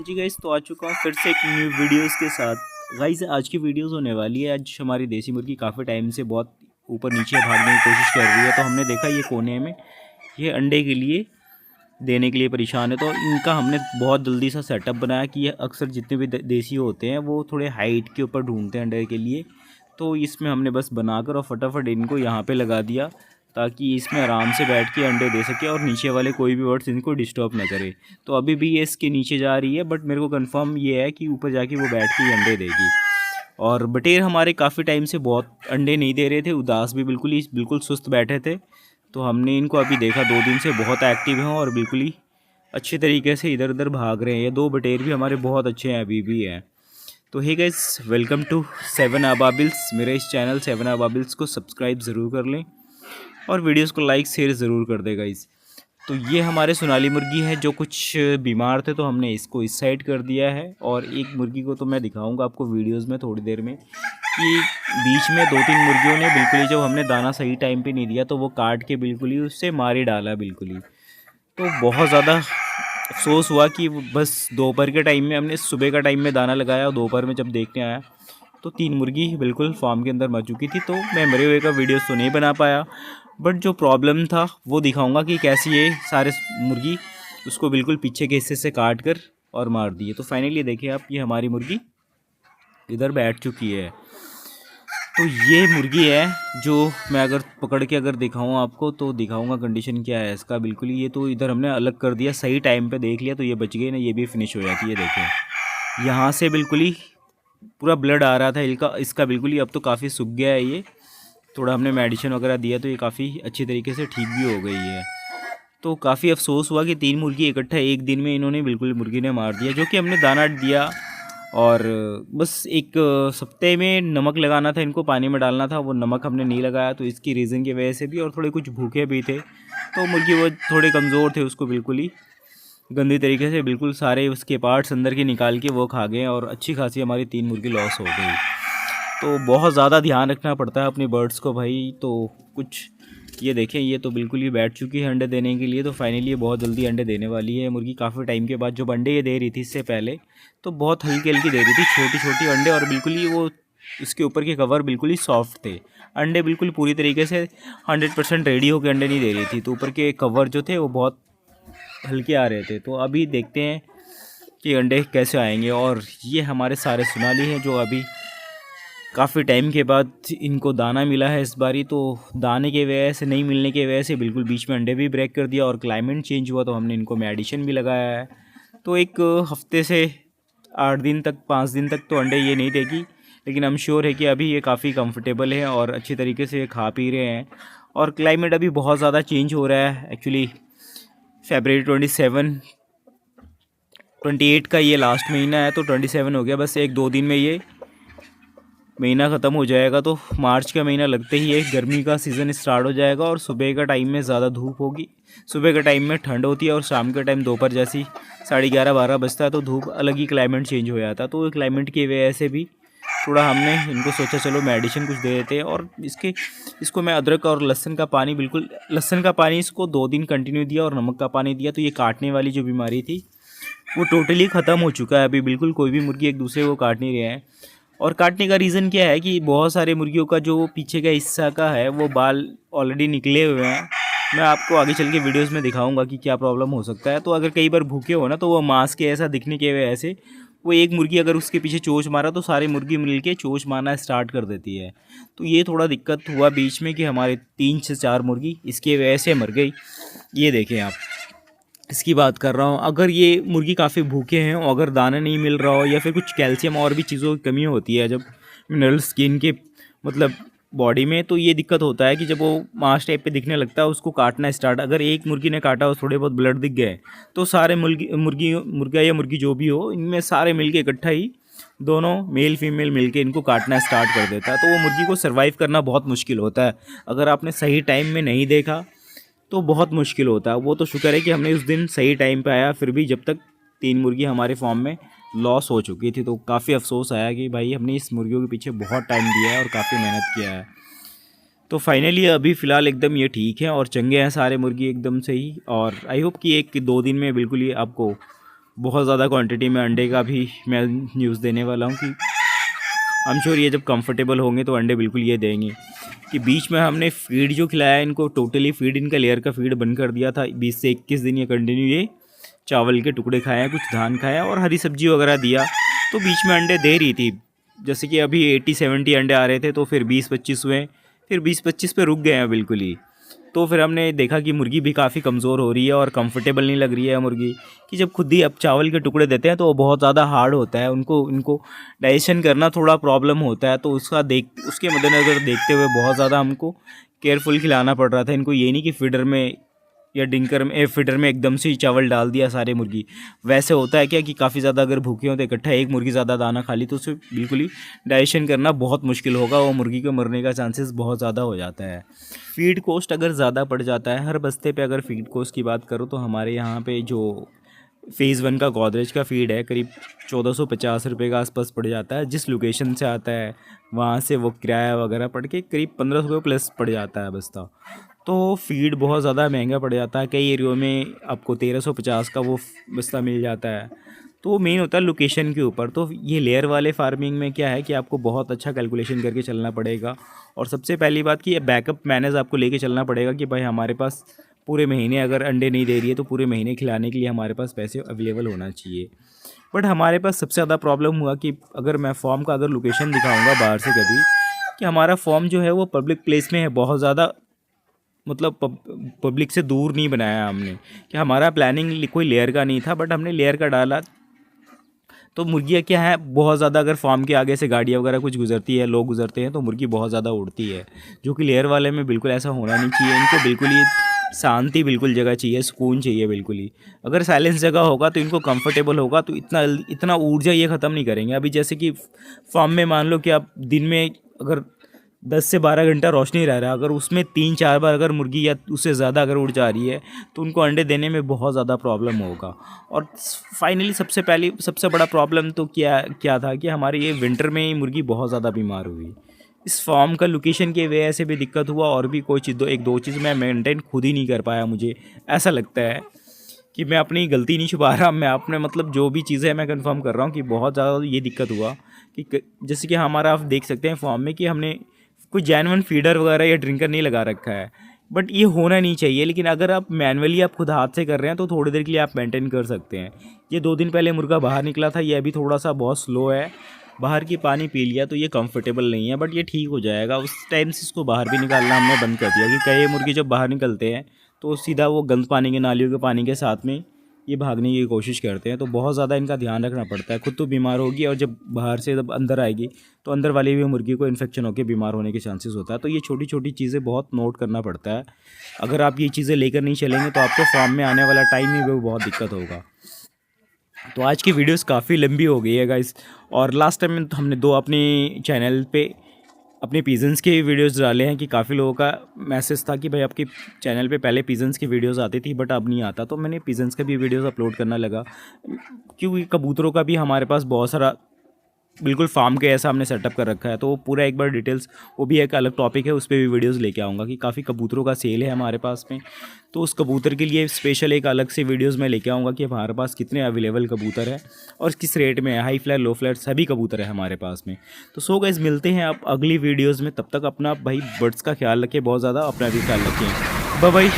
जी guys, तो आ चुका हूँ फिर से एक न्यू वीडियोस के साथ। गाइस आज की वीडियोस होने वाली है। आज हमारी देसी मुर्गी काफ़ी टाइम से बहुत ऊपर नीचे भागने की कोशिश कर रही है। तो हमने देखा ये कोने में ये अंडे के लिए देने के लिए परेशान है। तो इनका हमने बहुत जल्दी सा सेटअप बनाया कि ये अक्सर जितने भी देसी होते हैं वो थोड़े हाइट के ऊपर ढूंढते हैं अंडे के लिए। तो इसमें हमने बस बनाकर और फटाफट इनको यहाँ पे लगा दिया ताकि इसमें आराम से बैठ के अंडे दे सके और नीचे वाले कोई भी बर्ड्स इनको डिस्टर्ब ना करे। तो अभी भी ये इसके नीचे जा रही है, बट मेरे को कंफर्म ये है कि ऊपर जाके वो बैठ के ही अंडे देगी। और बटेर हमारे काफ़ी टाइम से बहुत अंडे नहीं दे रहे थे, उदास भी बिल्कुल सुस्त बैठे थे। तो हमने इनको अभी देखा 2 दिन से बहुत एक्टिव हैं और बिल्कुल ही अच्छे तरीके से इधर उधर भाग रहे हैं। ये 2 बटेर भी हमारे बहुत अच्छे हैं, अभी भी हैं। तो hey guys, welcome to seven अबाबिल्स। मेरे इस चैनल सेवन अबाबिल्स को सब्सक्राइब ज़रूर कर लें और वीडियोस को लाइक शेयर ज़रूर कर देगा गाइस। तो ये हमारे सोनाली मुर्गी है जो कुछ बीमार थे, तो हमने इसको इस साइड कर दिया है। और एक मुर्गी को तो मैं दिखाऊंगा आपको वीडियोस में थोड़ी देर में कि बीच में 2-3 मुर्गियों ने बिल्कुल ही, जब हमने दाना सही टाइम पे नहीं दिया तो वो काट के बिल्कुल ही उससे मार ही डाला बिल्कुल ही। तो बहुत ज़्यादा अफसोस हुआ कि बस दोपहर के टाइम में, हमने सुबह का टाइम में दाना लगाया और दोपहर में जब देखने आया तो 3 मुर्गी बिल्कुल फार्म के अंदर मर चुकी थी। तो मैं मरे हुए का वीडियो तो नहीं बना पाया, बट जो प्रॉब्लम था वो दिखाऊंगा कि कैसे ये सारे मुर्गी उसको बिल्कुल पीछे के हिस्से से काट कर और मार दिए। तो फाइनली देखिए आप, ये हमारी मुर्गी इधर बैठ चुकी है। तो ये मुर्गी है जो मैं अगर पकड़ के अगर दिखाऊँ आपको तो दिखाऊंगा कंडीशन क्या है इसका। बिल्कुल ये तो इधर हमने अलग कर दिया, सही टाइम पे देख लिया तो ये बच गई ना, ये भी फिनिश हो जाती है। देखें यहाँ से बिल्कुल ही पूरा ब्लड आ रहा था इसका बिल्कुल ही, अब तो काफ़ी सूख गया है ये। थोड़ा हमने मेडिसिन वगैरह दिया तो ये काफ़ी अच्छी तरीके से ठीक भी हो गई है। तो काफ़ी अफसोस हुआ कि 3 मुर्गी इकट्ठा एक दिन में इन्होंने बिल्कुल मुर्गी ने मार दिया। जो कि हमने दाना दिया और बस एक सप्ते में नमक लगाना था इनको, पानी में डालना था, वो नमक हमने नहीं लगाया। तो इसकी रीज़न की वजह से भी, और थोड़े कुछ भूखे भी थे तो मुर्गी वो थोड़े कमज़ोर थे, उसको बिल्कुल ही गंदी तरीके से बिल्कुल सारे उसके पार्ट्स अंदर के निकाल के वो खा गए और अच्छी खासी हमारी 3 मुर्गी लॉस हो गई। तो बहुत ज़्यादा ध्यान रखना पड़ता है अपने बर्ड्स को भाई। तो कुछ ये देखें, ये तो बिल्कुल ही बैठ चुकी है अंडे देने के लिए। तो फाइनली ये बहुत जल्दी अंडे देने वाली है मुर्गी, काफ़ी टाइम के बाद। जो अंडे ये दे रही थी इससे पहले तो बहुत हल्की हल्की दे रही थी, छोटी छोटी अंडे, और बिल्कुल ही वो इसके ऊपर के कवर बिल्कुल ही सॉफ्ट थे। अंडे बिल्कुल पूरी तरीके से 100% रेडी होकर अंडे नहीं दे रही थी, तो ऊपर के कवर जो थे वो बहुत हल्के आ रहे थे। तो अभी देखते हैं कि अंडे कैसे आएंगे। और ये हमारे सारे सोनाली हैं जो अभी काफ़ी टाइम के बाद इनको दाना मिला है इस बारी। तो दाने की वजह से, नहीं मिलने की वजह से बिल्कुल बीच में अंडे भी ब्रेक कर दिया और क्लाइमेट चेंज हुआ तो हमने इनको मेडिसिन भी लगाया है। तो एक हफ्ते से 8 दिन तक, 5 दिन तक तो अंडे ये नहीं देगी, लेकिन हम श्योर है कि अभी ये काफ़ी कंफर्टेबल है और अच्छी तरीके से खा पी रहे हैं। और क्लाइमेट अभी बहुत ज़्यादा चेंज हो रहा है एक्चुअली। फरवरी 28 का ये लास्ट महीना है, तो 27 हो गया, बस 1-2 दिन में ये महीना ख़त्म हो जाएगा। तो मार्च का महीना लगते ही एक गर्मी का सीज़न स्टार्ट हो जाएगा और सुबह का टाइम में ज़्यादा धूप होगी, सुबह के टाइम में ठंड होती है और शाम के टाइम दोपहर जैसी 11:30-12 बजता है तो धूप अलग ही क्लाइमेट चेंज हो जाता है। तो क्लाइमेट की वजह से भी थोड़ा हमने इनको सोचा चलो मेडिसिन कुछ दे देते हैं। और इसको मैं अदरक और लहसुन का पानी, बिल्कुल लहसुन का पानी इसको 2 दिन कंटिन्यू दिया और नमक का पानी दिया। तो ये काटने वाली जो बीमारी थी वो टोटली ख़त्म हो चुका है। अभी बिल्कुल कोई भी मुर्गी एक दूसरे को काट नहीं रहे हैं। और काटने का रीज़न क्या है कि बहुत सारे मुर्गियों का जो पीछे का हिस्सा का है वो बाल ऑलरेडी निकले हुए हैं। मैं आपको आगे चल के वीडियोस में दिखाऊंगा कि क्या प्रॉब्लम हो सकता है। तो अगर कई बार भूखे हो ना तो वो मांस के ऐसा दिखने की वजह से वो एक मुर्गी अगर उसके पीछे चोंच मारा तो सारी मुर्गी मिल के चोंच मारना स्टार्ट कर देती है। तो ये थोड़ा दिक्कत हुआ बीच में कि हमारे 3 से 4 मुर्गी इसकी वजह से मर गई। ये देखें आप, इसकी बात कर रहा हूँ। अगर ये मुर्गी काफ़ी भूखे हैं और अगर दाना नहीं मिल रहा हो या फिर कुछ कैल्शियम और भी चीज़ों की कमी होती है जब मिनरल्स स्किन के मतलब बॉडी में, तो ये दिक्कत होता है कि जब वो मांस टाइप पे दिखने लगता है उसको काटना स्टार्ट। अगर एक मुर्गी ने काटा और थोड़े बहुत ब्लड दिख गए तो सारे मुर्गा या मुर्गी जो भी हो, इनमें सारे मिलके इकट्ठा ही दोनों मेल फीमेल मिलके इनको काटना स्टार्ट कर देता है। तो वो मुर्गी को सर्वाइव करना बहुत मुश्किल होता है अगर आपने सही टाइम में नहीं देखा, तो बहुत मुश्किल होता है। वो तो शुक्र है कि हमने उस दिन सही टाइम पे आया, फिर भी जब तक 3 मुर्गी हमारे फॉर्म में लॉस हो चुकी थी तो काफ़ी अफसोस आया कि भाई हमने इस मुर्गियों के पीछे बहुत टाइम दिया है और काफ़ी मेहनत किया है। तो फाइनली अभी फ़िलहाल एकदम ये ठीक है और चंगे हैं सारे मुर्गी एकदम से ही। और आई होप कि 1-2 दिन में बिल्कुल ही आपको बहुत ज़्यादा क्वांटिटी में अंडे का भी मैं न्यूज़ देने वाला हूँ कि आई एम श्योर ये जब कंफर्टेबल होंगे तो अंडे बिल्कुल ये देंगे। कि बीच में हमने फीड जो खिलाया इनको, टोटली फीड इनका लेयर का फीड बंद कर दिया था। 20 से 21 दिन ये कंटिन्यू ये चावल के टुकड़े खाए, कुछ धान खाया और हरी सब्जी वगैरह दिया, तो बीच में अंडे दे रही थी। जैसे कि अभी 80-70 अंडे आ रहे थे, तो फिर 20-25 हुए, फिर 20-25 पे रुक गए हैं बिल्कुल ही। तो फिर हमने देखा कि मुर्गी भी काफ़ी कमज़ोर हो रही है और कंफर्टेबल नहीं लग रही है मुर्गी, कि जब खुद ही अब चावल के टुकड़े देते हैं तो वो बहुत ज़्यादा हार्ड होता है, इनको डाइजेशन करना थोड़ा प्रॉब्लम होता है। तो उसके मद्देनज़र देखते हुए बहुत ज़्यादा हमको केयरफुल खिलाना पड़ रहा था इनको। ये नहीं कि फीडर में या फीडर में एकदम से ही चावल डाल दिया सारे मुर्गी। वैसे होता है क्या कि काफ़ी ज़्यादा अगर भूखे होते इकट्ठा एक मुर्गी ज़्यादा दाना खा ली तो उसे बिल्कुल ही डाइजेशन करना बहुत मुश्किल होगा, वो मुर्गी के मरने का चांसेस बहुत ज़्यादा हो जाता है। फीड कॉस्ट अगर ज़्यादा पड़ जाता है हर बस्ते पे, अगर फीड कॉस्ट की बात करूँ तो हमारे यहाँ पे जो फ़ेज़ 1 का गोदरेज का फ़ीड है करीब 1450 रुपये के आसपास पड़ जाता है। जिस लोकेशन से आता है वहाँ से वो किराया वगैरह पड़ के करीब 1500 रुपये प्लस पड़ जाता है बस्ता। तो फ़ीड बहुत ज़्यादा महंगा पड़ जाता है। कई एरियो में आपको 1350 का वो बस्ता मिल जाता है। तो मेन होता है लोकेशन के ऊपर। तो ये लेयर वाले फार्मिंग में क्या है कि आपको बहुत अच्छा कैलकुलेशन करके चलना पड़ेगा। और सबसे पहली बात कि ये बैकअप मैनेज आपको लेके चलना पड़ेगा कि भाई हमारे पास पूरे महीने अगर अंडे नहीं दे रही है तो पूरे महीने खिलाने के लिए हमारे पास पैसे अवेलेबल होना चाहिए। बट हमारे पास सबसे ज़्यादा प्रॉब्लम हुआ कि अगर मैं फॉर्म का अगर लोकेशन दिखाऊंगा बाहर से कभी, कि हमारा फॉर्म जो है वो पब्लिक प्लेस में है, बहुत ज़्यादा मतलब पब्लिक से दूर नहीं बनाया हमने। कि हमारा प्लानिंग कोई लेयर का नहीं था, बट हमने लेयर का डाला तो मुर्गियाँ क्या है बहुत ज़्यादा, अगर फार्म के आगे से गाड़ियाँ वगैरह कुछ गुजरती है, लोग गुजरते हैं तो मुर्गी बहुत ज़्यादा उड़ती है, जो कि लेयर वाले में बिल्कुल ऐसा होना नहीं चाहिए। इनको बिल्कुल ही शांति बिल्कुल जगह चाहिए, सुकून चाहिए बिल्कुल ही। अगर साइलेंस जगह होगा तो इनको कंफर्टेबल होगा तो इतना ऊर्जा ये ख़त्म नहीं करेंगे। अभी जैसे कि फार्म में मान लो कि आप दिन में अगर 10 से 12 घंटा रोशनी रह रहा है, अगर उसमें 3-4 बार अगर मुर्गी या उससे ज़्यादा अगर उड़ जा रही है तो उनको अंडे देने में बहुत ज़्यादा प्रॉब्लम होगा। और फाइनली सबसे बड़ा प्रॉब्लम तो क्या था कि हमारे ये विंटर में ही मुर्गी बहुत ज़्यादा बीमार हुई। इस फार्म का लोकेशन की वजह से भी दिक्कत हुआ, और भी कोई चीज़ एक दो चीज़ मैं मेंटेन खुद ही नहीं कर पाया। मुझे ऐसा लगता है कि मैं अपनी गलती नहीं छुपा रहा, मैं अपने मतलब जो भी चीज़ें मैं कंफर्म कर रहा हूँ कि बहुत ज़्यादा ये दिक्कत हुआ कि जैसे कि हमारा आप देख सकते हैं फार्म में कि हमने कोई जेन्युइन फीडर वगैरह या ड्रिंकर नहीं लगा रखा है। बट ये होना नहीं चाहिए, लेकिन अगर आप मैनुअली आप खुद हाथ से कर रहे हैं तो थोड़ी देर के लिए आप मेंटेन कर सकते हैं। ये 2 दिन पहले मुर्गा बाहर निकला था, ये अभी थोड़ा सा बहुत स्लो है, बाहर की पानी पी लिया तो ये कंफर्टेबल नहीं है, बट ये ठीक हो जाएगा। उस टाइम से इसको बाहर भी निकालना हमने बंद कर दिया कि कई मुर्गे जब बाहर निकलते हैं तो सीधा वो गंद पानी के नालियों के पानी के साथ में ये भागने की कोशिश करते हैं। तो बहुत ज़्यादा इनका ध्यान रखना पड़ता है, खुद तो बीमार होगी और जब बाहर से जब अंदर आएगी तो अंदर वाली भी मुर्गी को इन्फेक्शन होकर बीमार होने के चांसेस होता है। तो ये छोटी छोटी चीज़ें बहुत नोट करना पड़ता है। अगर आप ये चीज़ें लेकर नहीं चलेंगे तो आपको फार्म में आने वाला टाइम ही वो बहुत दिक्कत होगा। तो आज की वीडियोस काफ़ी लंबी हो गई है गाइस, और लास्ट टाइम में हमने 2 अपने चैनल पे अपने पिजन्स के वीडियोस डाले हैं कि काफ़ी लोगों का मैसेज था कि भाई आपके चैनल पे पहले पिजन्स की वीडियोस आती थी बट अब नहीं आता, तो मैंने पिजन्स का भी वीडियोस अपलोड करना लगा, क्योंकि कबूतरों का भी हमारे पास बहुत सारा बिल्कुल फार्म के ऐसा हमने सेटअप कर रखा है। तो वो पूरा एक बार डिटेल्स, वो भी एक अलग टॉपिक है, उस पर भी वीडियोस लेके आऊँगा कि काफ़ी कबूतरों का सेल है हमारे पास में, तो उस कबूतर के लिए स्पेशल एक अलग से वीडियोस मैं लेके आऊँगा कि हमारे पास कितने अवेलेबल कबूतर है और किस रेट में है, हाई फ्लायर लो फ्लायर सभी कबूतर है हमारे पास में। तो सो गाइस मिलते हैं आप अगली वीडियोज़ में, तब तक अपना भाई बर्ड्स का ख्याल रखें, बहुत ज़्यादा अपना भी ख्याल रखें। Bye bye.